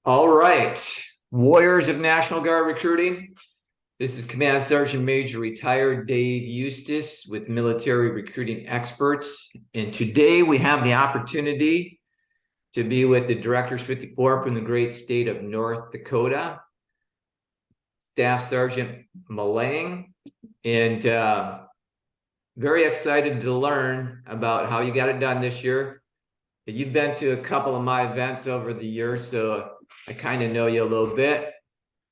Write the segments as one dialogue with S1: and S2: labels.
S1: All right, Warriors of National Guard Recruiting. This is Command Sergeant Major retired Dave Eustace with military recruiting experts. And today we have the opportunity to be with the Directors 54 from the great state of North Dakota, Staff Sergeant Millang, and very excited to learn about how you got it done this year. You've been to a couple of my events over the years, so I kind of know you a little bit.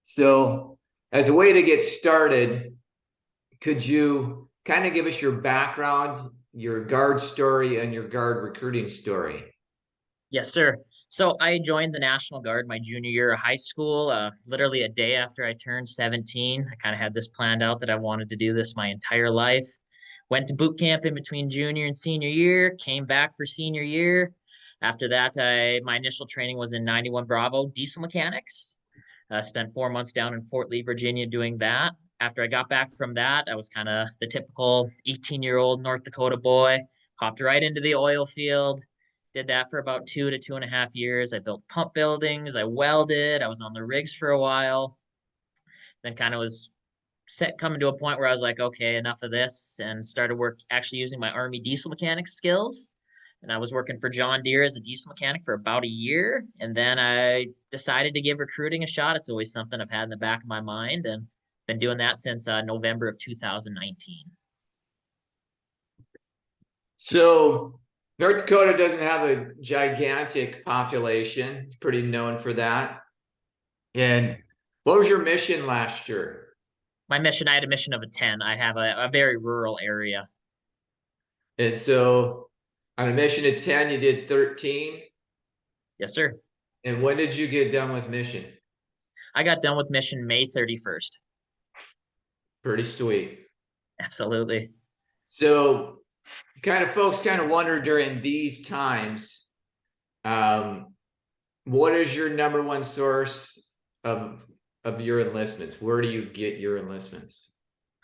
S1: So as a way to get started, could you kind of give us your background, your guard story, and your guard recruiting story?
S2: Yes, sir. So I joined the National Guard my junior year of high school, literally a day after I turned 17. I kind of had this planned out that I wanted to do this my entire life. Went to boot camp in between junior and senior year, came back for senior year. After that, my initial training was in 91 Bravo diesel mechanics. Spent 4 months down in Fort Lee, Virginia doing that. After I got back from that, I was kind of the typical 18-year-old North Dakota boy, hopped right into the oil field. Did that for about 2 to 2.5 years. I built pump buildings. I welded. I was on the rigs for a while. Then kind of was set coming to a point where I was like, okay, enough of this, and started work actually using my Army diesel mechanic skills. And I was working for John Deere as a diesel mechanic for about a year. And then I decided to give recruiting a shot. It's always something I've had in the back of my mind, and been doing that since November of 2019.
S1: So North Dakota doesn't have a gigantic population, pretty known for that. And what was your mission last year?
S2: My mission, I had a mission of a 10. I have a very rural area.
S1: And so on a mission of 10, you did 13.
S2: Yes, sir.
S1: And when did you get done with mission?
S2: I got done with mission May 31st.
S1: Pretty sweet.
S2: Absolutely.
S1: So folks kind of wonder during these times, um, what is your number one source of your enlistments? Where do you get your enlistments?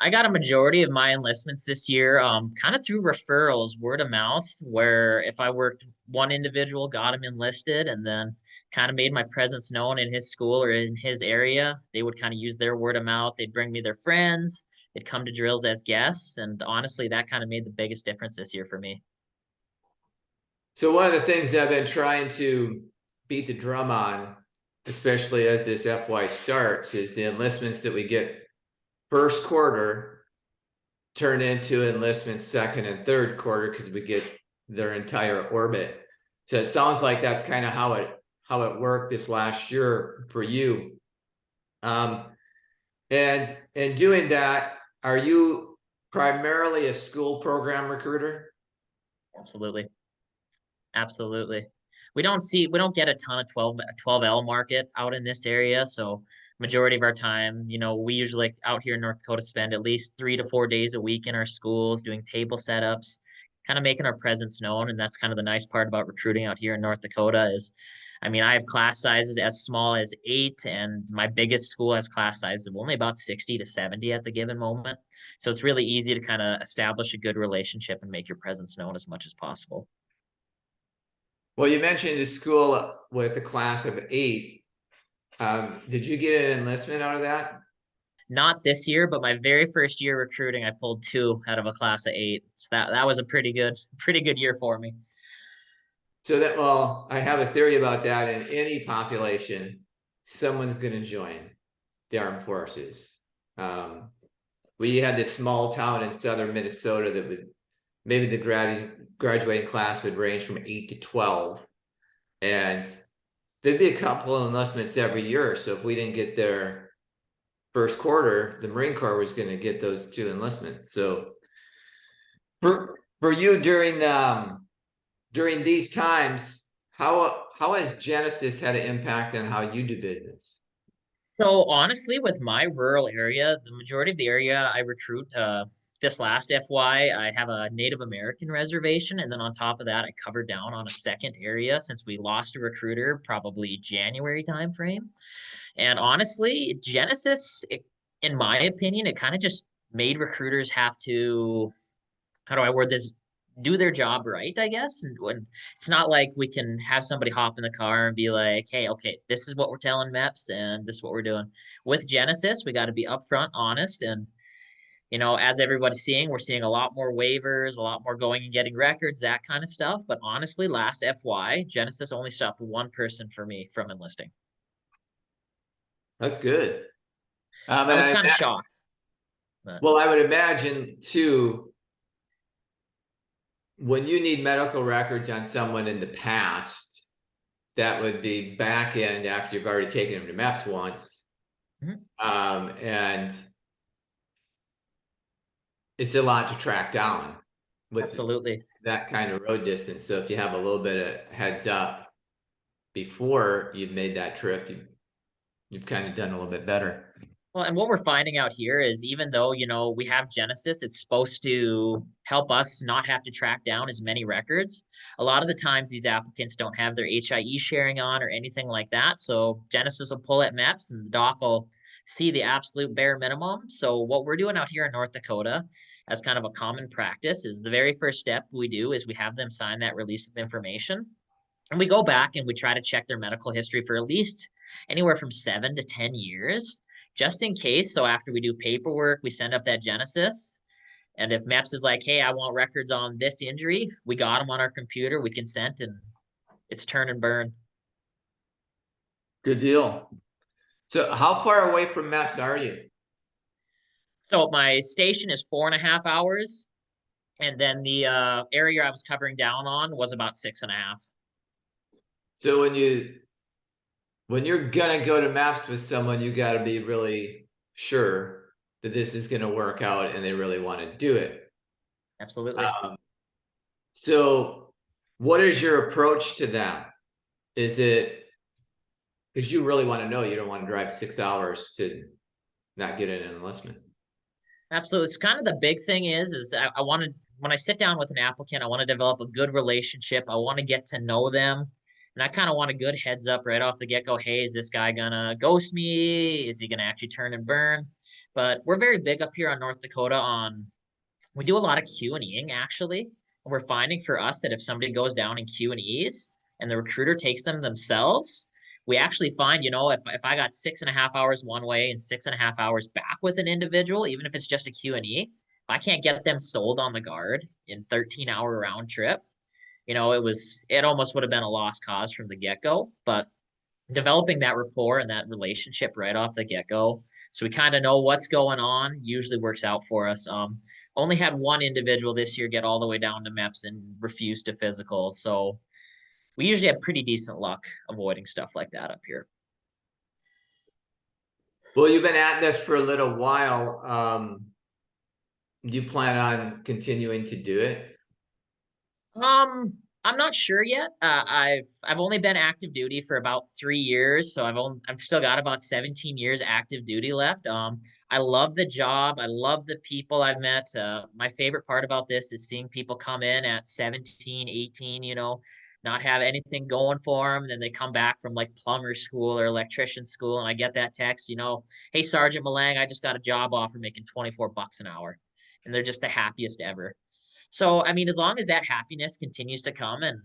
S2: I got a majority of my enlistments this year, kind of through referrals, word of mouth, where if I worked one individual, got him enlisted, and then kind of made my presence known in his school or in his area, they would kind of use their word of mouth. They'd bring me their friends. They'd come to drills as guests. And honestly, that kind of made the biggest difference this year for me.
S1: So one of the things that I've been trying to beat the drum on, especially as this FY starts, is the enlistments that we get first quarter turn into enlistments second and third quarter because we get their entire orbit. So it sounds like that's kind of how it worked this last year for you. And in doing that, are you primarily a school program recruiter?
S2: Absolutely. Absolutely. We don't get a ton of 12L market out in this area. So majority of our time, we usually out here in North Dakota spend at least 3 to 4 days a week in our schools doing table setups, kind of making our presence known. And that's kind of the nice part about recruiting out here in North Dakota is, I mean, I have class sizes as small as 8, and my biggest school has class sizes of only about 60 to 70 at the given moment. So it's really easy to kind of establish a good relationship and make your presence known as much as possible.
S1: Well, you mentioned a school with a class of 8. Did you get an enlistment out of that?
S2: Not this year, but my very first year recruiting, I pulled 2 out of a class of 8. So that was a pretty good year for me.
S1: So that, well, I have a theory about that. In any population, someone's going to join the armed forces. We had this small town in southern Minnesota that would maybe the graduating class would range from 8 to 12, and there'd be a couple of enlistments every year. So if we didn't get their first quarter, the Marine Corps was going to get those 2 enlistments. So for you during these times, how has Genesis had an impact on how you do business?
S2: So honestly, with my rural area, the majority of the area I recruit, this last FY, I have a Native American reservation, and then on top of that, I covered down on a second area since we lost a recruiter, probably January timeframe. And honestly, Genesis, in my opinion, it kind of just made recruiters have to, how do I word this, do their job right, I guess. And when it's not like we can have somebody hop in the car and be like, hey, okay, this is what we're telling MEPS and this is what we're doing. With Genesis, we got to be upfront, honest, and as everybody's seeing, we're seeing a lot more waivers, a lot more going and getting records, that kind of stuff. But honestly, last FY, Genesis only stopped one person for me from enlisting.
S1: That's good.
S2: I
S1: And
S2: was kind of shocked. But
S1: well, I would imagine too, when you need medical records on someone in the past, that would be back end after you've already taken them to MEPS once.
S2: mhm,
S1: And it's a lot to track down with
S2: absolutely.
S1: that kind of road distance. So if you have a little bit of heads up before you've made that trip, you've kind of done a little bit better.
S2: Well, and what we're finding out here is even though, we have Genesis, it's supposed to help us not have to track down as many records. A lot of the times these applicants don't have their HIE sharing on or anything like that. So Genesis will pull at MEPS and the doc will see the absolute bare minimum. So what we're doing out here in North Dakota as kind of a common practice is the very first step we do is we have them sign that release of information. And we go back and we try to check their medical history for at least anywhere from 7 to 10 years, just in case. So after we do paperwork, we send up that Genesis. And if MEPS is like, hey, I want records on this injury, we got them on our computer, we consent, and it's turn and burn.
S1: Good deal. So how far away from MEPS are you?
S2: So my station is 4.5 hours. And then the area I was covering down on was about 6.5.
S1: So when you're gonna go to MEPS with someone, you got to be really sure that this is going to work out and they really want to do it.
S2: Absolutely.
S1: So what is your approach to that? Is it because you really want to know, you don't want to drive 6 hours to not get an enlistment?
S2: Absolutely. So kind of the big thing is I want to, when I sit down with an applicant, I want to develop a good relationship. I want to get to know them. And I kind of want a good heads up right off the get-go. Hey, is this guy gonna ghost me? Is he gonna actually turn and burn? But we're very big up here on North Dakota on we do a lot of Q&Eing actually. And we're finding for us that if somebody goes down in Q&Es and the recruiter takes them themselves, we actually find, if I got 6.5 hours one way and 6.5 hours back with an individual, even if it's just a Q&E, if I can't get them sold on the guard in 13-hour round trip, it almost would have been a lost cause from the get-go. But developing that rapport and that relationship right off the get-go, so we kind of know what's going on, usually works out for us. Only had one individual this year get all the way down to MEPS and refuse to physical, so we usually have pretty decent luck avoiding stuff like that up here.
S1: Well, you've been at this for a little while. Do you plan on continuing to do it?
S2: I'm not sure yet. I've only been active duty for about 3 years, so I've still got about 17 years active duty left. I love the job. I love the people I've met. My favorite part about this is seeing people come in at 17, 18, not have anything going for them. And then they come back from like plumber school or electrician school, and I get that text, hey, Sergeant Millang, I just got a job offer making 24 bucks an hour. And they're just the happiest ever. So, I mean, as long as that happiness continues to come and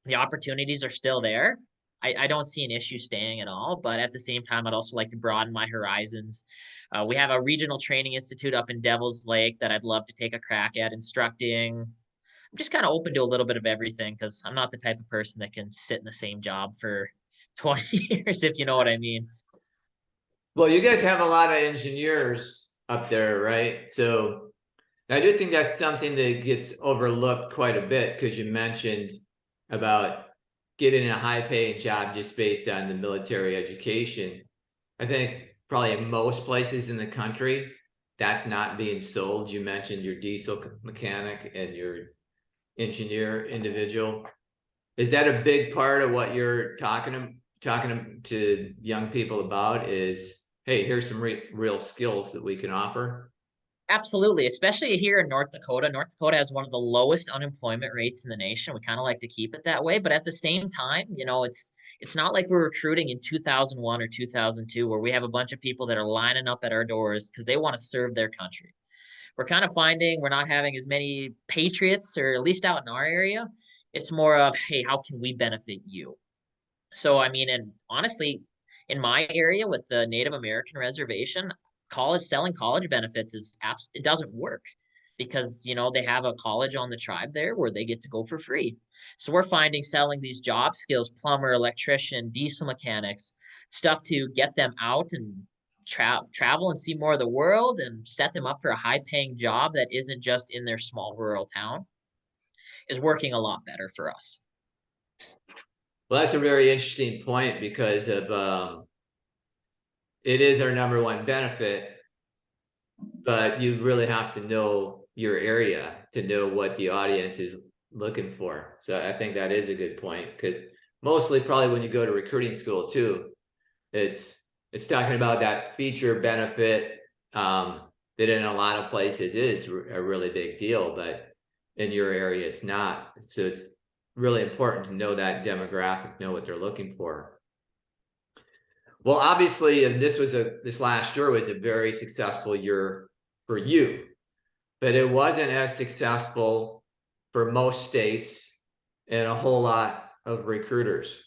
S2: the opportunities are still there, I don't see an issue staying at all. But at the same time, I'd also like to broaden my horizons. We have a regional training institute up in Devil's Lake that I'd love to take a crack at instructing. I'm just kind of open to a little bit of everything because I'm not the type of person that can sit in the same job for 20 years, if you know what I mean.
S1: Well, you guys have a lot of engineers up there, right? So I do think that's something that gets overlooked quite a bit because you mentioned about getting a high paying job just based on the military education. I think probably in most places in the country, that's not being sold. You mentioned your diesel mechanic and your engineer individual. Is that a big part of what you're talking to young people about is, hey, here's some real skills that we can offer?
S2: Absolutely, especially here in North Dakota. North Dakota has one of the lowest unemployment rates in the nation. We kind of like to keep it that way, but at the same time, it's not like we're recruiting in 2001 or 2002 where we have a bunch of people that are lining up at our doors because they want to serve their country. we're kind of finding we're not having as many patriots, or at least out in our area. It's more of, hey, how can we benefit you? So, I mean, and honestly, in my area with the Native American reservation, selling college benefits it doesn't work because, they have a college on the tribe there where they get to go for free. So we're finding selling these job skills, plumber, electrician, diesel mechanics, stuff to get them out and travel and see more of the world and set them up for a high paying job that isn't just in their small rural town, is working a lot better for us.
S1: Well, that's a very interesting point because of it is our number one benefit, but you really have to know your area to know what the audience is looking for. So I think that is a good point, because mostly probably when you go to recruiting school too, it's talking about that feature benefit that in a lot of places is a really big deal, but in your area it's not. So it's really important to know that demographic, know what they're looking for. Well, obviously, this last year was a very successful year for you, but it wasn't as successful for most states and a whole lot of recruiters.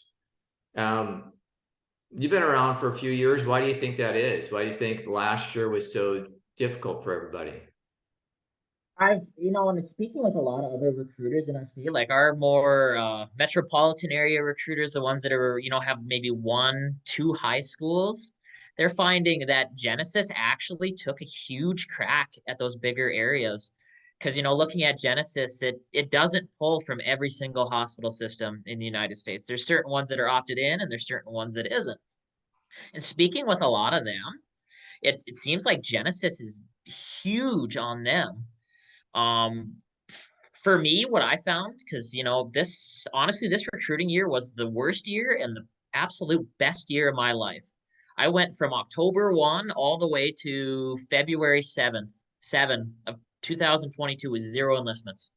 S1: You've been around for a few years. Why do you think that is? Why do you think last year was so difficult for everybody?
S2: And speaking with a lot of other recruiters in our state, like our more metropolitan area recruiters, the ones that are, have maybe one, two high schools, they're finding that Genesis actually took a huge crack at those bigger areas. Because, looking at Genesis, it doesn't pull from every single hospital system in the United States. There's certain ones that are opted in, and there's certain ones that isn't. And speaking with a lot of them, it seems like Genesis is huge on them. um, for me, what I found, because this recruiting year was the worst year and the absolute best year of my life. I went from October 1 all the way to February 7 of 2022 with zero enlistments.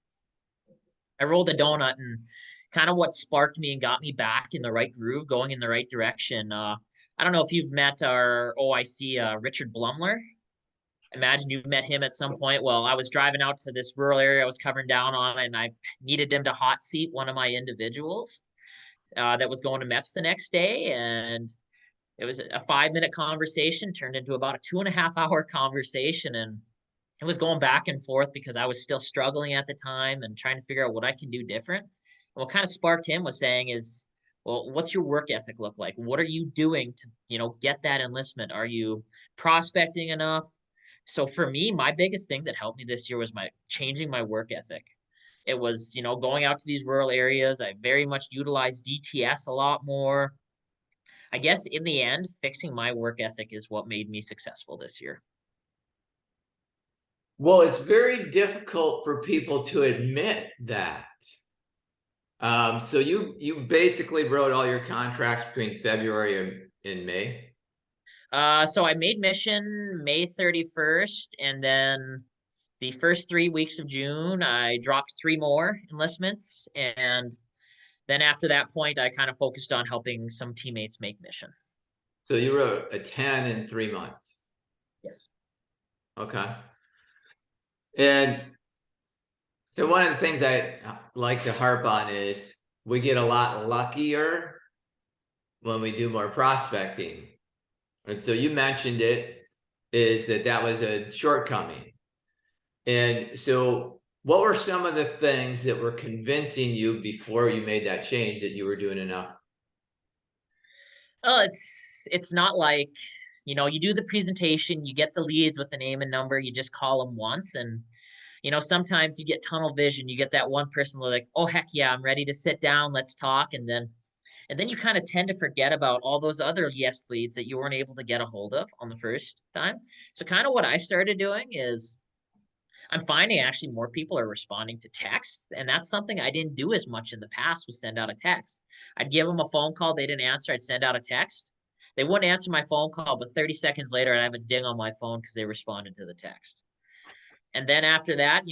S2: I rolled a donut, and kind of what sparked me and got me back in the right groove, going in the right direction. I don't know if you've met our OIC, Richard Blumler. Imagine you've met him at some point. Well, I was driving out to this rural area I was covering down on, and I needed him to hot seat one of my individuals that was going to MEPS the next day. And it was a 5 minute conversation, turned into about a 2.5 hour conversation. And it was going back and forth because I was still struggling at the time and trying to figure out what I can do different. And what kind of sparked him was saying is, well, what's your work ethic look like? What are you doing to, get that enlistment? Are you prospecting enough? So for me, my biggest thing that helped me this year was my changing my work ethic. It was, going out to these rural areas. I very much utilized DTS a lot more. I guess in the end, fixing my work ethic is what made me successful this year.
S1: Well, it's very difficult for people to admit that. So you basically wrote all your contracts between February and May.
S2: So I made mission May 31st, and then the first 3 weeks of June, I dropped three more enlistments. And then after that point, I kind of focused on helping some teammates make mission.
S1: So you wrote a 10 in 3 months.
S2: Yes.
S1: Okay. And so one of the things I like to harp on is we get a lot luckier when we do more prospecting. And so you mentioned it, is that was a shortcoming. And so what were some of the things that were convincing you before you made that change that you were doing enough?
S2: Oh, it's not like, you do the presentation, you get the leads with the name and number, you just call them once. And, sometimes you get tunnel vision. You get that one person like, oh, heck yeah, I'm ready to sit down. Let's talk. And then you kind of tend to forget about all those other yes leads that you weren't able to get a hold of on the first time. So kind of what I started doing is I'm finding actually more people are responding to text. And that's something I didn't do as much in the past, was send out a text. I'd give them a phone call. They didn't answer. I'd send out a text. They wouldn't answer my phone call, but 30 seconds later, I'd have a ding on my phone because they responded to the text. And then after that,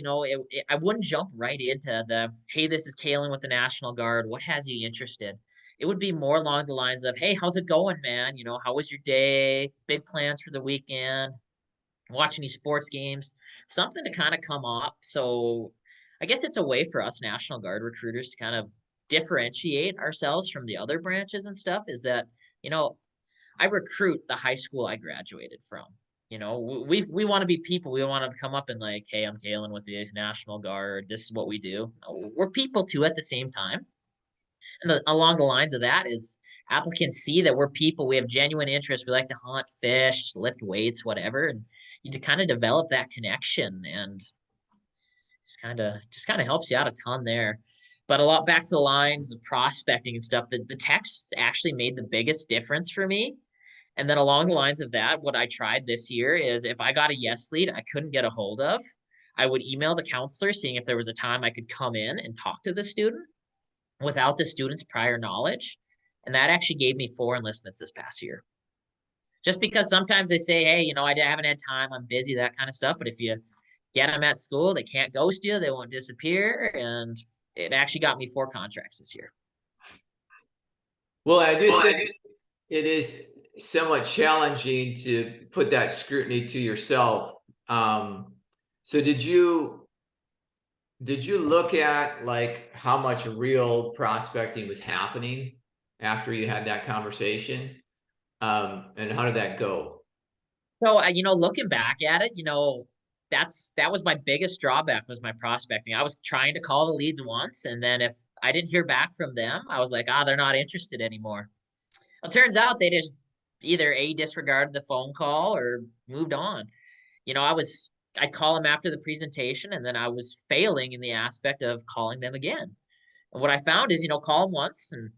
S2: I wouldn't jump right into the, hey, this is Kalen with the National Guard. What has you interested? It would be more along the lines of, hey, how's it going, man? How was your day? Big plans for the weekend? watch any sports games, something to kind of come up. So I guess it's a way for us National Guard recruiters to kind of differentiate ourselves from the other branches and stuff is that, you know, I recruit the high school I graduated from. You know, we want to be people. We want to come up and like, hey, I'm Kalen with the National Guard. This is what we do. No, we're people too at the same time. And along the lines of that is applicants see that we're people. We have genuine interest. We like to hunt, fish, lift weights, whatever. And you to kind of develop that connection and just kind of helps you out a ton there. But a lot back to the lines of prospecting and stuff, the text actually made the biggest difference for me. And then along the lines of that, what I tried this year is if I got a yes lead I couldn't get a hold of, I would email the counselor seeing if there was a time I could come in and talk to the student without the student's prior knowledge. And that actually gave me 4 enlistments this past year. Just because sometimes they say, hey, you know, I haven't had time, I'm busy, that kind of stuff. But if you get them at school, they can't ghost you, they won't disappear. And it actually got me 4 contracts this year.
S1: Well, I do think it is somewhat challenging to put that scrutiny to yourself. So did you look at like how much real prospecting was happening after you had that conversation? And how did that go?
S2: So, you know, looking back at it, you know, that was my biggest drawback was my prospecting. I was trying to call the leads once, and then if I didn't hear back from them, I was like, ah, they're not interested anymore. Well, it turns out they just either A, disregarded the phone call or moved on. You know, I'd call them after the presentation, and then I was failing in the aspect of calling them again. And what I found is, you know, call them once and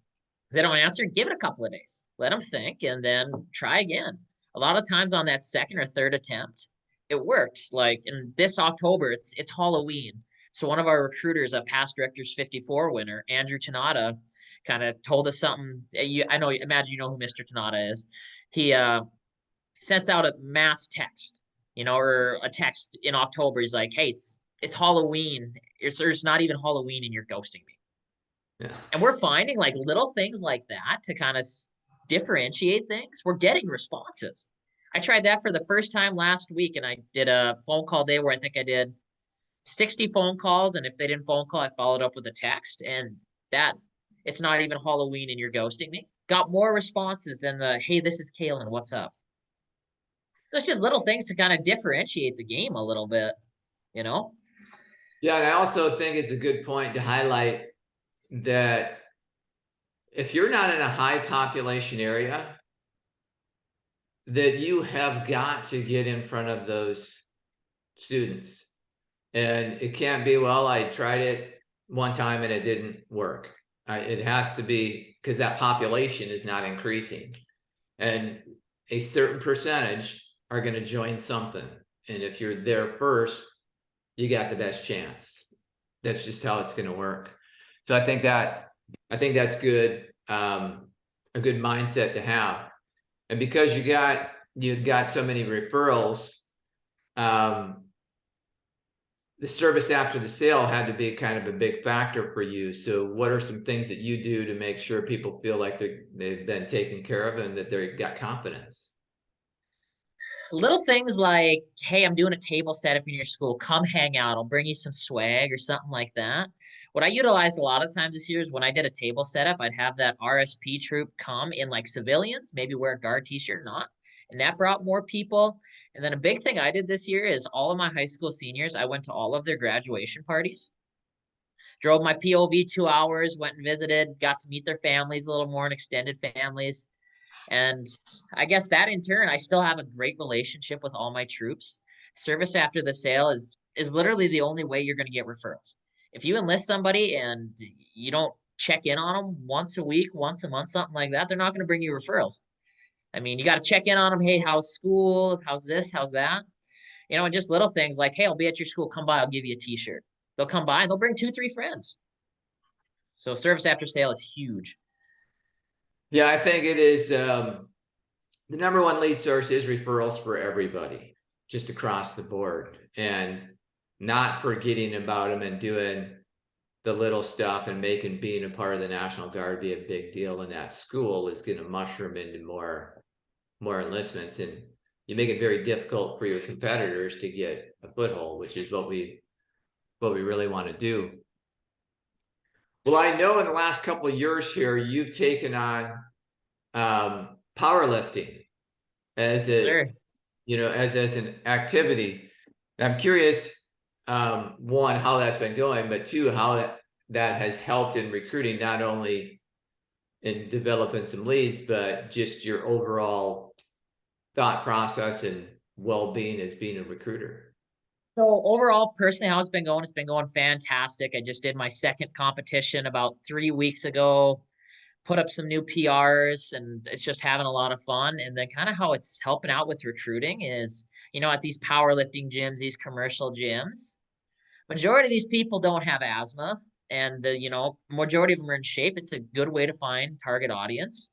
S2: they don't answer, give it a couple of days, let them think, and then try again. A lot of times on that second or third attempt, it worked. Like in this October, it's Halloween. So one of our recruiters, a past Directors 54 winner, Andrew Tanada, kind of told us something. I know, imagine you know who Mr. Tanada is. He sends out a mass text, you know, or a text in October. He's like, "Hey, it's Halloween. There's not even Halloween, and you're ghosting me."
S1: Yeah.
S2: And we're finding like little things like that to kind of differentiate things. We're getting responses. I tried that for the first time last week, and I did a phone call day where I think I did 60 phone calls, and if they didn't phone call, I followed up with a text. And that it's not even Halloween, and you're ghosting me. Got more responses than the hey, this is Kalen, what's up? So it's just little things to kind of differentiate the game a little bit, you know?
S1: Yeah, and I also think it's a good point to highlight that if you're not in a high population area, that you have got to get in front of those students. And it can't be, well, I tried it one time and it didn't work. It has to be because that population is not increasing. And a certain percentage are going to join something. And if you're there first, you got the best chance. That's just how it's going to work. So I think that's good. A good mindset to have. And because you got so many referrals, the service after the sale had to be kind of a big factor for you. So what are some things that you do to make sure people feel like they've been taken care of and that they've got confidence?
S2: Little things like, hey, I'm doing a table setup in your school. Come hang out. I'll bring you some swag or something like that. What I utilized a lot of times this year is when I did a table setup, I'd have that RSP troop come in like civilians, maybe wear a guard t-shirt, not. And that brought more people. And then a big thing I did this year is all of my high school seniors, I went to all of their graduation parties, drove my POV 2 hours, went and visited, got to meet their families a little more and extended families. And I guess that in turn, I still have a great relationship with all my troops. Service after the sale is literally the only way you're going to get referrals. If you enlist somebody and you don't check in on them once a week, once a month, something like that, they're not going to bring you referrals. I mean, you got to check in on them. Hey, how's school? How's this? How's that? You know, and just little things like, hey, I'll be at your school. Come by. I'll give you a t-shirt. They'll come by and they'll bring 2, 3 friends. So service after sale is huge.
S1: Yeah, I think it is. The number one lead source is referrals for everybody, just across the board, and not forgetting about them and doing the little stuff and making being a part of the National Guard be a big deal in that school is going to mushroom into more enlistments. And you make it very difficult for your competitors to get a foothold, which is what we really want to do. Well, I know in the last couple of years here, you've taken on powerlifting as
S2: Sure.
S1: as an activity. And I'm curious, one, how that's been going, but two, how that has helped in recruiting, not only in developing some leads, but just your overall thought process and well-being as being a recruiter.
S2: So overall, personally, how it's been going? It's been going fantastic. I just did my second competition about 3 weeks ago, put up some new PRs, and it's just having a lot of fun. And then kind of how it's helping out with recruiting is, at these powerlifting gyms, these commercial gyms, majority of these people don't have asthma, and the majority of them are in shape. It's a good way to find target audience.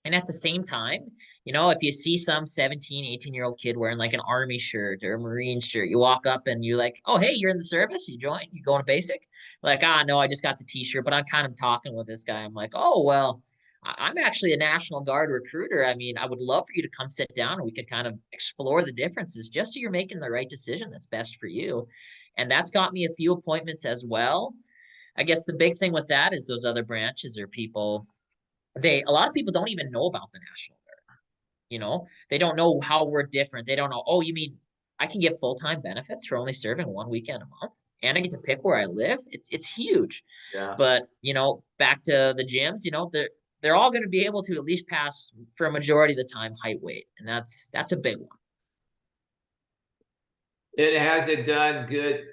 S2: And at the same time, if you see some 17, 18-year-old kid wearing like an army shirt or a Marine shirt, you walk up and you're like, oh, hey, you're in the service, you join, you going to basic? Like, no, I just got the t-shirt, but I'm kind of talking with this guy. I'm like, oh, well, I'm actually a National Guard recruiter. I mean, I would love for you to come sit down and we could kind of explore the differences just so you're making the right decision that's best for you. And that's got me a few appointments as well. I guess the big thing with that is those other branches are people, a lot of people don't even know about the National Guard. They don't know how we're different. They don't know, oh, you mean I can get full-time benefits for only serving one weekend a month and I get to pick where I live? It's huge.
S1: Yeah.
S2: But, back to the gyms, they're all going to be able to at least pass for a majority of the time height weight. And that's a big one.
S1: It has it done good.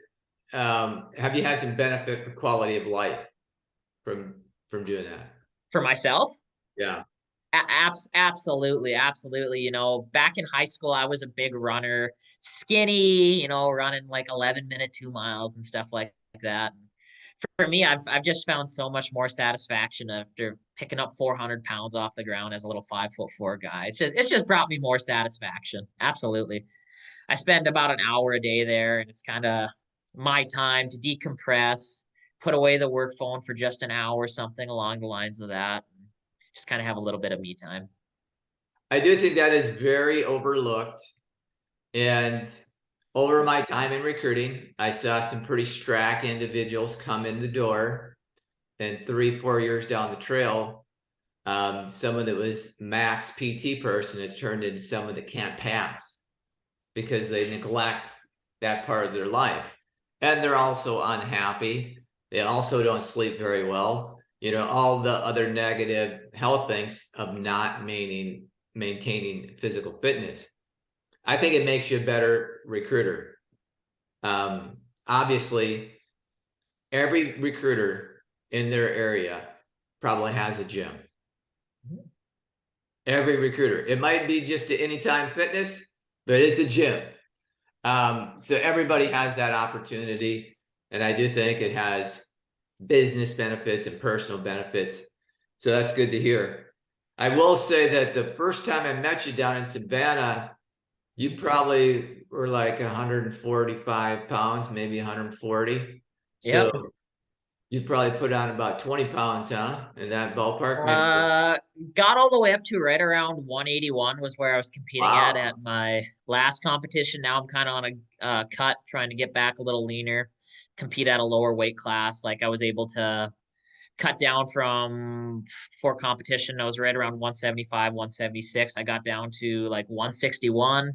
S1: Have you had some benefit for quality of life from doing that?
S2: For myself,
S1: Yeah.
S2: Absolutely, absolutely. Back in high school, I was a big runner, skinny, running like 11-minute 2 miles and stuff like that. For me, I've just found so much more satisfaction after picking up 400 pounds off the ground as a little 5'4" guy. It's just brought me more satisfaction. Absolutely. I spend about an hour a day there, and it's kind of my time to decompress, put away the work phone for just an hour, something along the lines of that. Just kind of have a little bit of me time.
S1: I do think that is very overlooked. And over my time in recruiting, I saw some pretty strack individuals come in the door, and 3-4 years down the trail, someone that was max PT person has turned into someone that can't pass because they neglect that part of their life. And they're also unhappy. They also don't sleep very well. All the other negative health things of not maintaining physical fitness. I think it makes you a better recruiter. Obviously, every recruiter in their area probably has a gym. Every recruiter. It might be just the Anytime Fitness, but it's a gym. So everybody has that opportunity. And I do think it has business benefits and personal benefits. So that's good to hear. I will say that the first time I met you down in Savannah, you probably were like 145 pounds, maybe 140.
S2: Yep.
S1: So you probably put on about 20 pounds, huh? In that ballpark, maybe.
S2: Got all the way up to right around 181 was where I was competing at
S1: Wow.
S2: my last competition. Now I'm kind of on a cut, trying to get back a little leaner, compete at a lower weight class. Like I was able to cut down from for competition. I was right around 175, 176. I got down to like 161,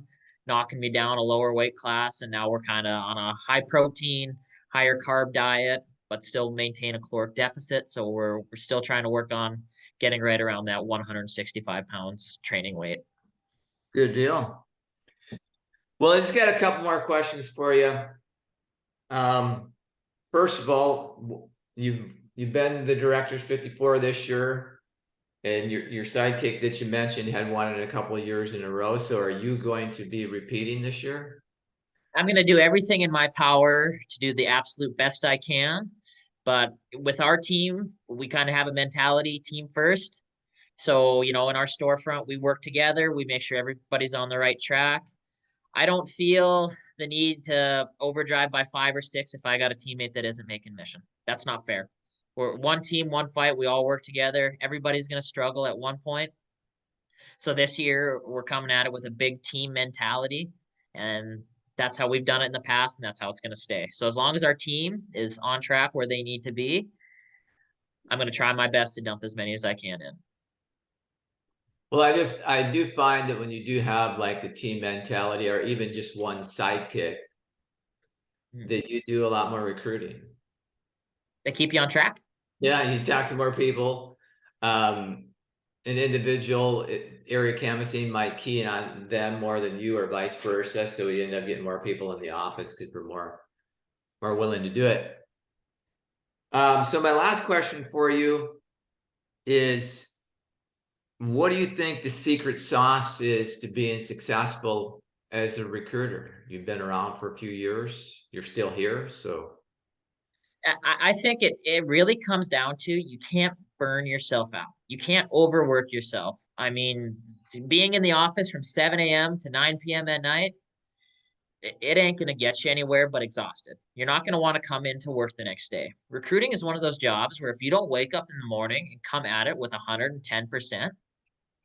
S2: knocking me down a lower weight class. And now we're kind of on a high protein, higher carb diet, but still maintain a caloric deficit. So we're still trying to work on getting right around that 165 pounds training weight.
S1: Good deal. Well, I just got a couple more questions for you. First of all, you've been the Directors 54 this year, and your sidekick that you mentioned had won it a couple of years in a row. So are you going to be repeating this year?
S2: I'm going to do everything in my power to do the absolute best I can. But with our team, we kind of have a mentality team first. So, in our storefront, we work together. We make sure everybody's on the right track. I don't feel the need to overdrive by 5 or 6 if I got a teammate that isn't making mission. That's not fair. We're one team, one fight. We all work together. Everybody's going to struggle at one point. So this year we're coming at it with a big team mentality, and that's how we've done it in the past, and that's how it's going to stay. So as long as our team is on track where they need to be, I'm going to try my best to dump as many as I can in.
S1: Well, I do find that when you do have like the team mentality or even just one sidekick, that you do a lot more recruiting.
S2: They keep you on track.
S1: Yeah, you talk to more people. An individual area canvassing might key in on them more than you, or vice versa. So we end up getting more people in the office because we're more willing to do it. So my last question for you is, what do you think the secret sauce is to being successful as a recruiter? You've been around for a few years. You're still here, so.
S2: I think it really comes down to you can't burn yourself out. You can't overwork yourself. I mean, being in the office from 7 a.m. to 9 p.m. at night, it ain't going to get you anywhere but exhausted. You're not going to want to come into work the next day. Recruiting is one of those jobs where if you don't wake up in the morning and come at it with 110%,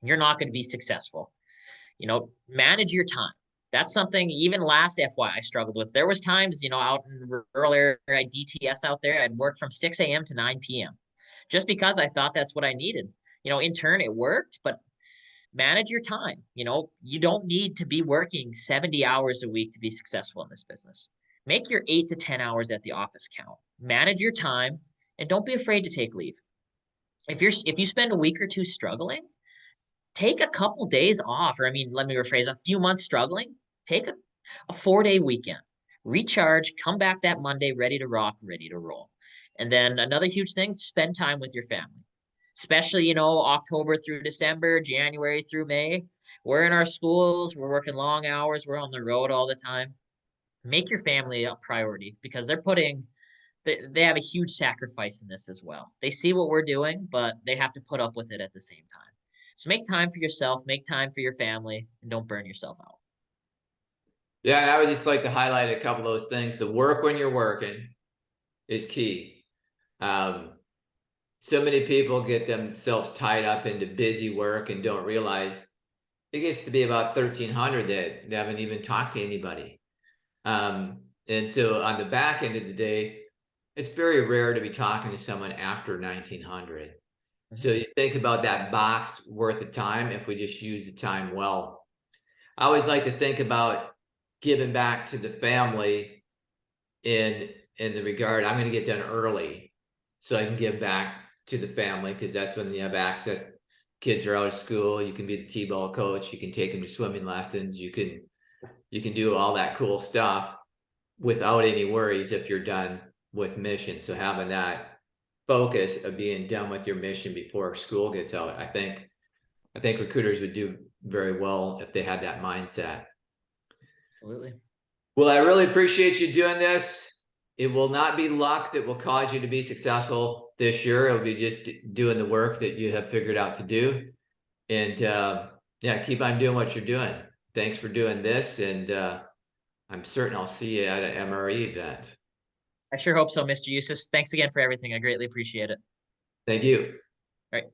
S2: you're not going to be successful. Manage your time. That's something even last FY I struggled with. There was times, out in rural area, I DTS out there, I'd work from 6 a.m. to 9 p.m. just because I thought that's what I needed. In turn, it worked, but manage your time. You don't need to be working 70 hours a week to be successful in this business. Make your 8 to 10 hours at the office count. Manage your time and don't be afraid to take leave. If you spend a week or two struggling, take a couple days off, or let me rephrase, a few months struggling, take a 4-day weekend, recharge, come back that Monday ready to rock, ready to roll. And then another huge thing, spend time with your family. Especially, October through December, January through May. We're in our schools, we're working long hours, we're on the road all the time. Make your family a priority because they have a huge sacrifice in this as well. They see what we're doing, but they have to put up with it at the same time. So make time for yourself, make time for your family, and don't burn yourself out.
S1: Yeah, and I would just like to highlight a couple of those things. The work when you're working is key. So many people get themselves tied up into busy work and don't realize it gets to be about 1300 that they haven't even talked to anybody. And so on the back end of the day, it's very rare to be talking to someone after 1900. So you think about that box worth of time if we just use the time well. I always like to think about giving back to the family in the regard, I'm going to get done early so I can give back to the family, because that's when you have access. Kids are out of school, you can be the t-ball coach, you can take them to swimming lessons, you can do all that cool stuff without any worries if you're done with mission. So having that focus of being done with your mission before school gets out, I think recruiters would do very well if they had that mindset.
S2: Absolutely.
S1: Well, I really appreciate you doing this. It will not be luck that will cause you to be successful this year. It'll be just doing the work that you have figured out to do. And yeah, keep on doing what you're doing. Thanks for doing this. And I'm certain I'll see you at an MRE event.
S2: I sure hope so, Mr. Eustace. Thanks again for everything. I greatly appreciate it.
S1: Thank you.